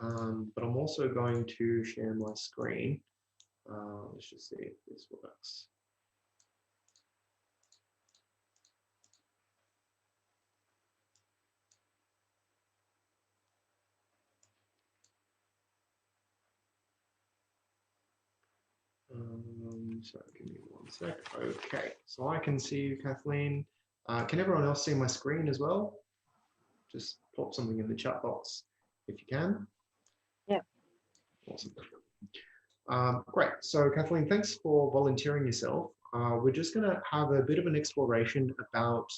but I'm also going to share my screen. Let's just see if this works. So give me one sec. Okay, so I can see you, Kathleen. Can everyone else see my screen as well? Just pop something in the chat box if you can. Yeah. Awesome. Great. So Kathleen, thanks for volunteering yourself. We're just going to have a bit of an exploration about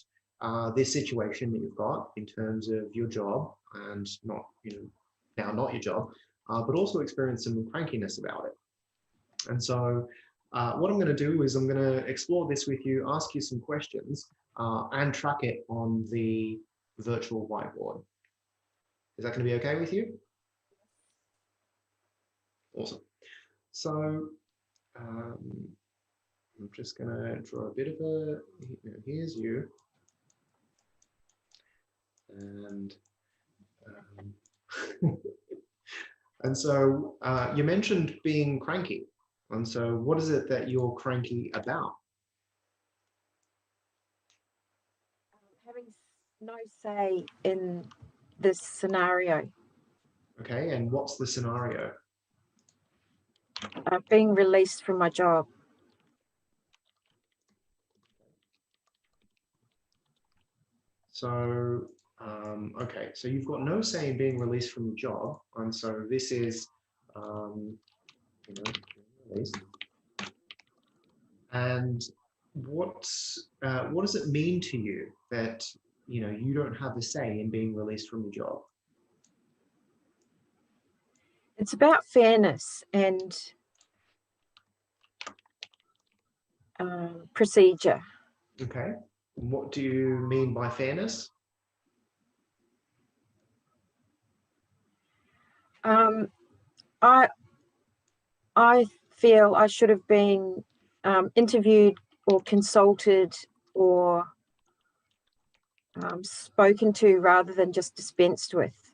this situation that you've got in terms of your job and not, now not your job, but also experience some crankiness about it. And so what I'm going to do is I'm going to explore this with you, ask you some questions, and track it on the virtual whiteboard. Is that going to be okay with you? Awesome. So I'm just going to draw a bit of a, here's you. And and so you mentioned being cranky. And so what is it that you're cranky about? Having no say in this scenario. Okay, and what's the scenario? Being released from my job. So, okay, so you've got no say in being released from your job. And so this is, released. And what does it mean to you that, you don't have a say in being released from your job? It's about fairness and procedure. Okay. What do you mean by fairness? I feel I should have been interviewed or consulted or spoken to rather than just dispensed with.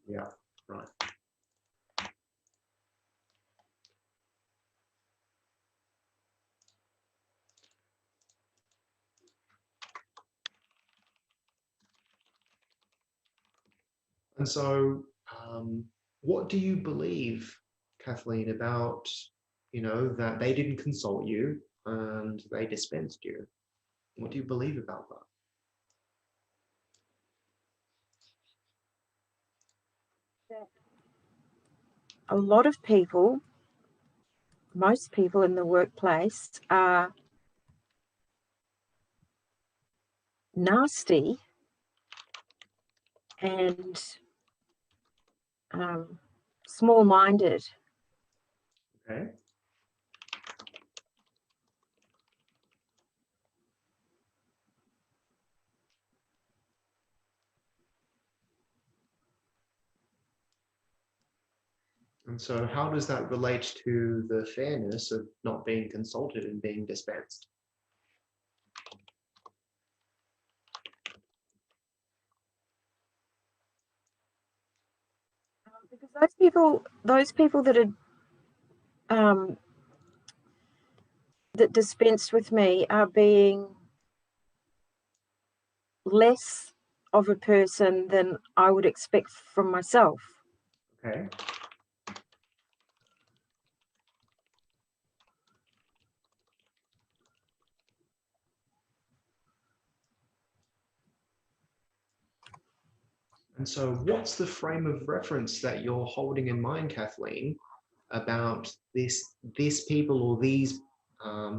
Yeah, right. And so what do you believe, Kathleen, about, that they didn't consult you and they dispensed you? What do you believe about that? A lot of people, most people in the workplace are nasty and small-minded. Okay. And so how does that relate to the fairness of not being consulted and being dispensed? Because those people that are that dispensed with me are being less of a person than I would expect from myself. Okay. And so what's the frame of reference that you're holding in mind, Kathleen, about this people or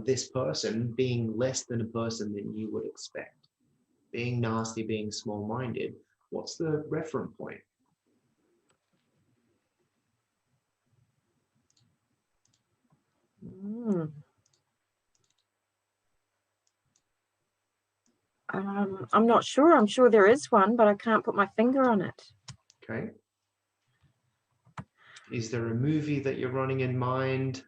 this person being less than a person that you would expect? Being nasty, being small-minded. What's the reference point? I'm not sure. I'm sure there is one, but I can't put my finger on it. Okay. Is there a movie that you're running in mind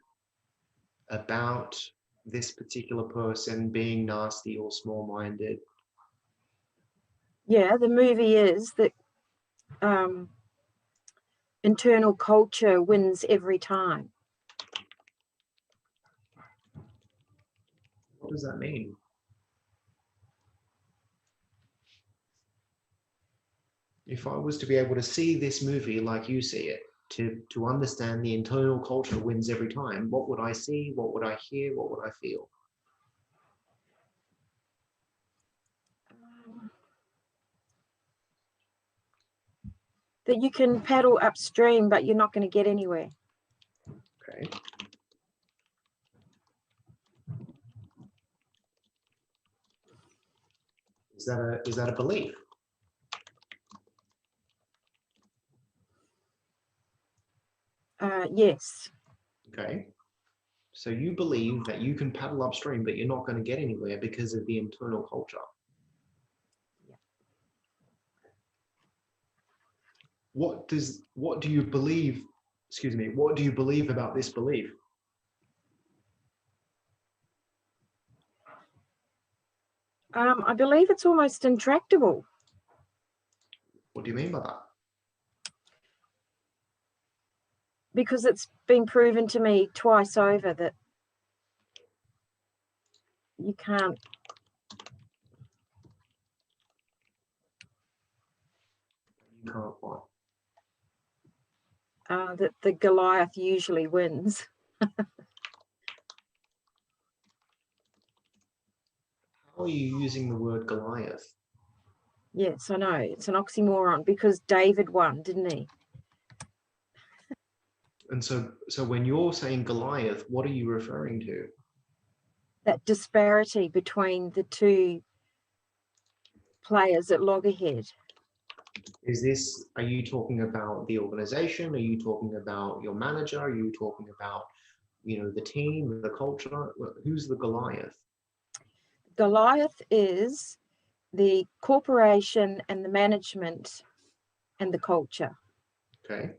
about this particular person being nasty or small-minded? Yeah, the movie is that internal culture wins every time. What does that mean? If I was to be able to see this movie like you see it, to understand the internal culture wins every time, what would I see? What would I hear? What would I feel? That you can paddle upstream, but you're not going to get anywhere. Okay. Is that a belief? Yes. Okay. So you believe that you can paddle upstream, but you're not going to get anywhere because of the internal culture. Yeah. What do you believe, excuse me, what do you believe about this belief? I believe it's almost intractable. What do you mean by that? Because it's been proven to me twice over that you can't. You can't what? That the Goliath usually wins. How are you using the word Goliath? Yes, I know. It's an oxymoron because David won, didn't he? And so when you're saying Goliath, what are you referring to? That disparity between the two players at loggerhead. Are you talking about the organization? Are you talking about your manager? Are you talking about, the team, the culture? Who's the Goliath? Goliath is the corporation and the management and the culture. Okay.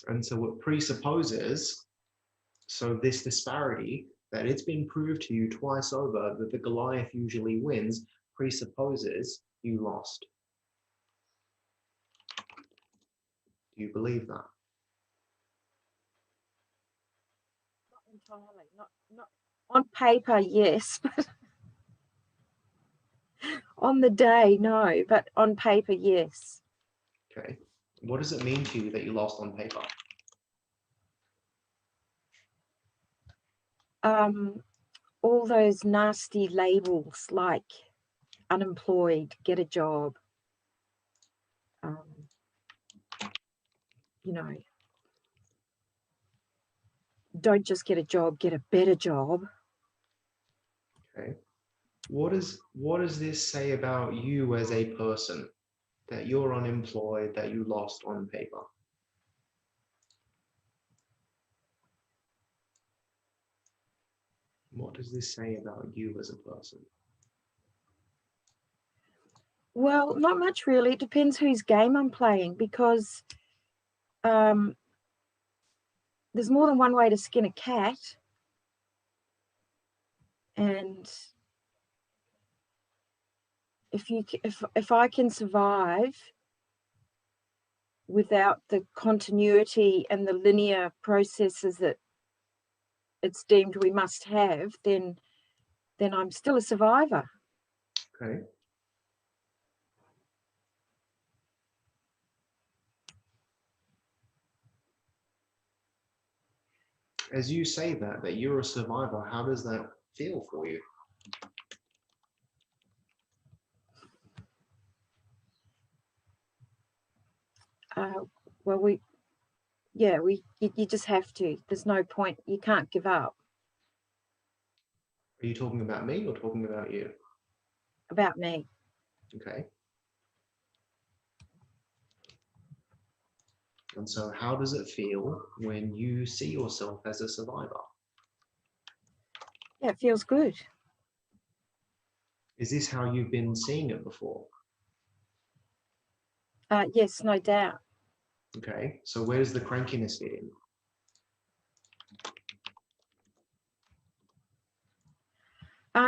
And so it presupposes, so this disparity, that it's been proved to you twice over that the Goliath usually wins, presupposes you lost. Do you believe that? Not entirely. Not on paper, yes, but on the day, no. But on paper, yes. Okay. What does it mean to you that you lost on paper? All those nasty labels like unemployed, get a job, don't just get a job, get a better job. Okay. What does this say about you as a person, that you're unemployed, that you lost on paper? What does this say about you as a person? Well, not much really. It depends whose game I'm playing, because there's more than one way to skin a cat. And if I can survive without the continuity and the linear processes that it's deemed we must have, then I'm still a survivor. Okay. As you say that you're a survivor, how does that feel for you? Well, you just have to. There's no point. You can't give up. Are you talking about me or talking about you? About me. Okay. And so how does it feel when you see yourself as a survivor? Yeah, it feels good. Is this how you've been seeing it before? Yes, no doubt. Okay. So where does the crankiness fit in?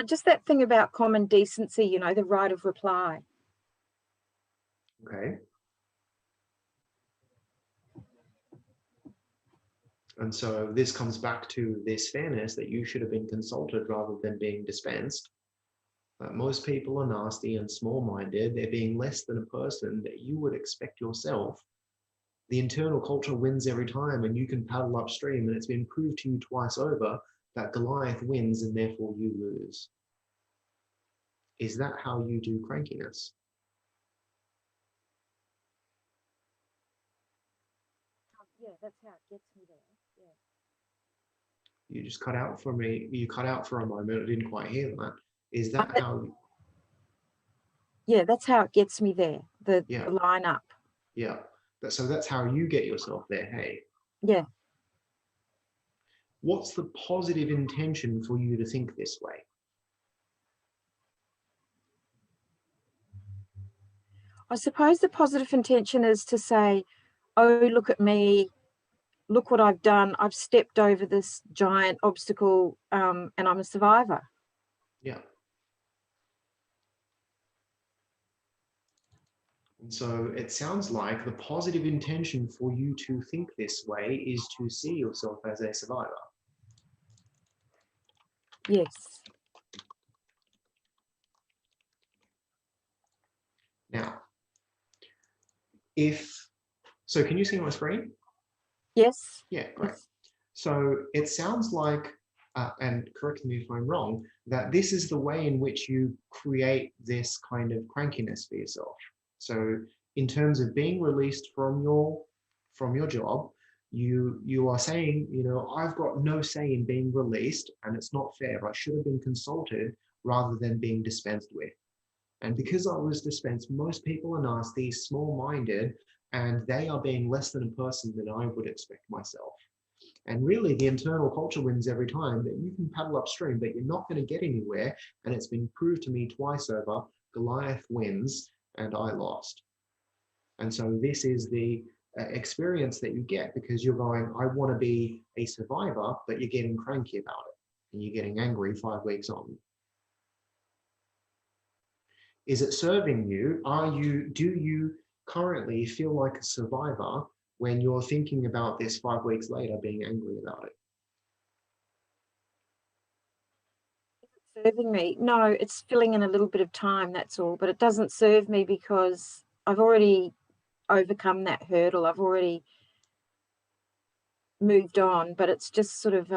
Just that thing about common decency, the right of reply. Okay. And so this comes back to this fairness that you should have been consulted rather than being dispensed. Most people are nasty and small-minded. They're being less than a person that you would expect yourself. The internal culture wins every time, and you can paddle upstream, and it's been proved to you twice over that Goliath wins and therefore you lose. Is that how you do crankiness? Yeah, that's how it gets me there. Yeah. You just cut out for me. You cut out for a moment. I didn't quite hear that. Is that how? Yeah, that's how it gets me there. The Yeah, line up. yeah. So that's how you get yourself there. Hey, Yeah. what's the positive intention for you to think this way? I suppose the positive intention is to say, oh, look at me, look what I've done. I've stepped over this giant obstacle, and I'm a survivor. Yeah. And so it sounds like the positive intention for you to think this way is to see yourself as a survivor. Yes. Now, can you see my screen? Yes. Yeah, great. Yes. So it sounds like, and correct me if I'm wrong, that this is the way in which you create this kind of crankiness for yourself. So in terms of being released from your job, you are saying, I've got no say in being released, and it's not fair. I should have been consulted rather than being dispensed with. And because I was dispensed, most people are nasty, small-minded, and they are being less than a person than I would expect myself. And really, the internal culture wins every time, that you can paddle upstream, but you're not going to get anywhere. And it's been proved to me twice over, Goliath wins and I lost. And so this is the experience that you get because you're going, I want to be a survivor, but you're getting cranky about it. And you're getting angry 5 weeks on. Is it serving you? Do you currently feel like a survivor when you're thinking about this 5 weeks later, being angry about it? Serving me? No, it's filling in a little bit of time, that's all. But it doesn't serve me because I've already overcome that hurdle. I've already moved on, but it's just sort of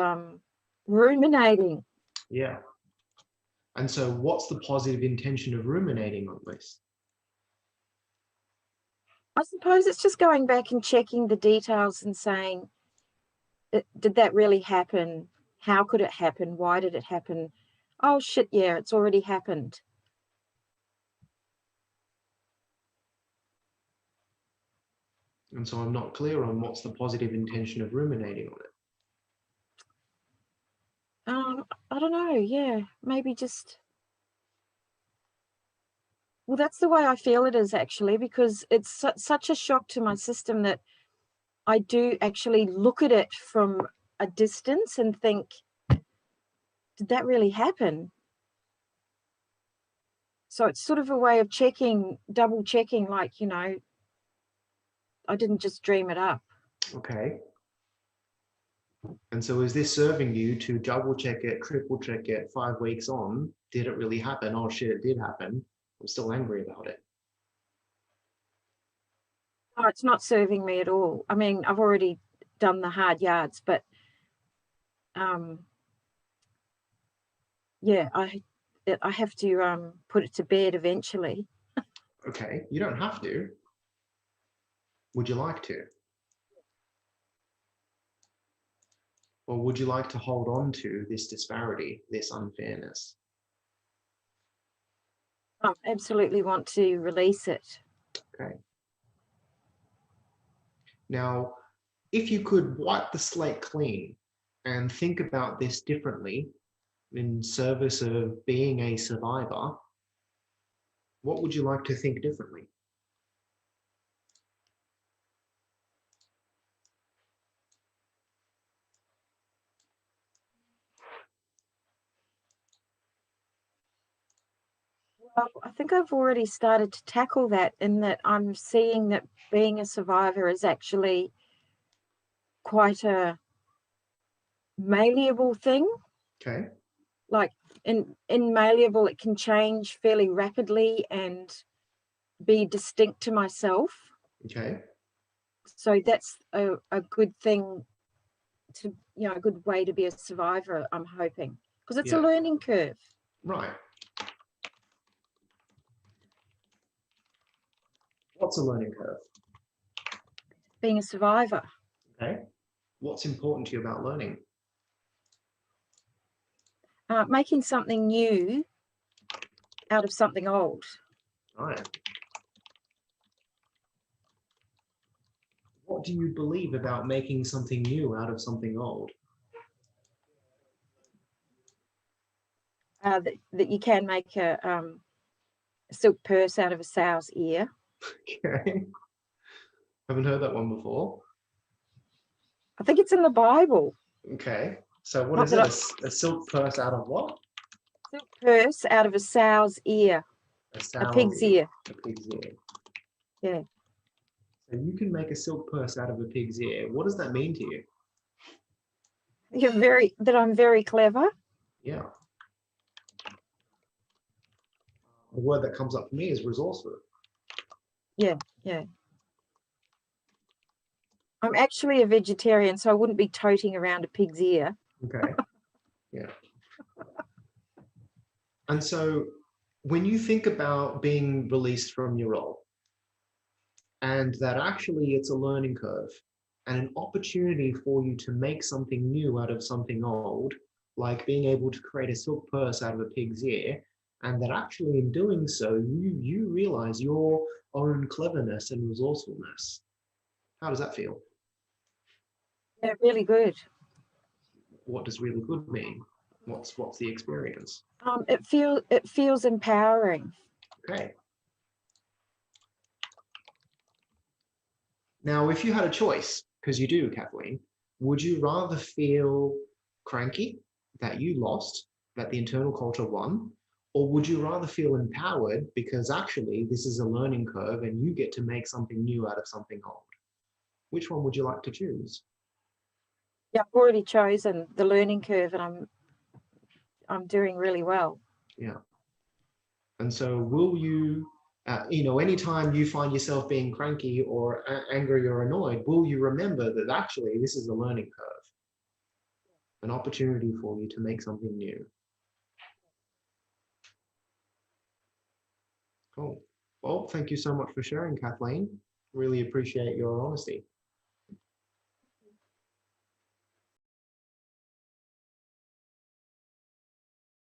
ruminating. Yeah. And so what's the positive intention of ruminating on this? I suppose it's just going back and checking the details and saying, did that really happen? How could it happen? Why did it happen? Oh, shit, yeah, it's already happened. And so I'm not clear on what's the positive intention of ruminating on it. I don't know. Yeah, maybe just. Well, that's the way I feel it is actually, because it's such a shock to my system that I do actually look at it from a distance and think, did that really happen? So it's sort of a way of checking, double checking, like, I didn't just dream it up. Okay. And so is this serving you to double check it, triple check it 5 weeks on? Did it really happen? Oh shit, it did happen. I'm still angry about it. Oh, it's not serving me at all. I mean, I've already done the hard yards, but yeah, I have to put it to bed eventually. Okay, you don't have to. Would you like to? Or would you like to hold on to this disparity, this unfairness? I absolutely want to release it. Okay. Now, if you could wipe the slate clean and think about this differently in service of being a survivor, what would you like to think differently? I think I've already started to tackle that, in that I'm seeing that being a survivor is actually quite a malleable thing. Okay. Like in malleable, it can change fairly rapidly and be distinct to myself. Okay. So that's a good thing to, a good way to be a survivor, I'm hoping, because it's a Yeah. learning curve. Right. What's a learning curve? Being a survivor, Okay. What's important to you about learning? making something new out of something old. Right. What do you believe about making something new out of something old? That you can make a silk purse out of a sow's ear. Okay. Haven't heard that one before. I think it's in the Bible. Okay. So what Not is that it? I, A silk purse out of what? silk purse out of a sow's ear, A a sow's pig's ear. ear. A pig's ear. Yeah. So you can make a silk purse out of a pig's ear. What does that mean to you? I'm very clever. Yeah. The word that comes up for me is resourceful. Yeah, yeah. I'm actually a vegetarian, so I wouldn't be toting around a pig's ear. Okay. Yeah. And so when you think about being released from your role, and that actually it's a learning curve and an opportunity for you to make something new out of something old, like being able to create a silk purse out of a pig's ear, and that actually in doing so, you realize your own cleverness and resourcefulness. How does that feel? Yeah, really good. What does really good mean? What's the experience? It feels empowering. Okay. Now, if you had a choice, because you do, Kathleen, would you rather feel cranky that you lost, that the internal culture won, or would you rather feel empowered because actually this is a learning curve and you get to make something new out of something old? Which one would you like to choose? Yeah, I've already chosen the learning curve, and I'm doing really well. Yeah. And so will you, anytime you find yourself being cranky or angry or annoyed, will you remember that actually this is a learning curve, an opportunity for you to make something new? Cool. Well, thank you so much for sharing, Kathleen. Really appreciate your honesty.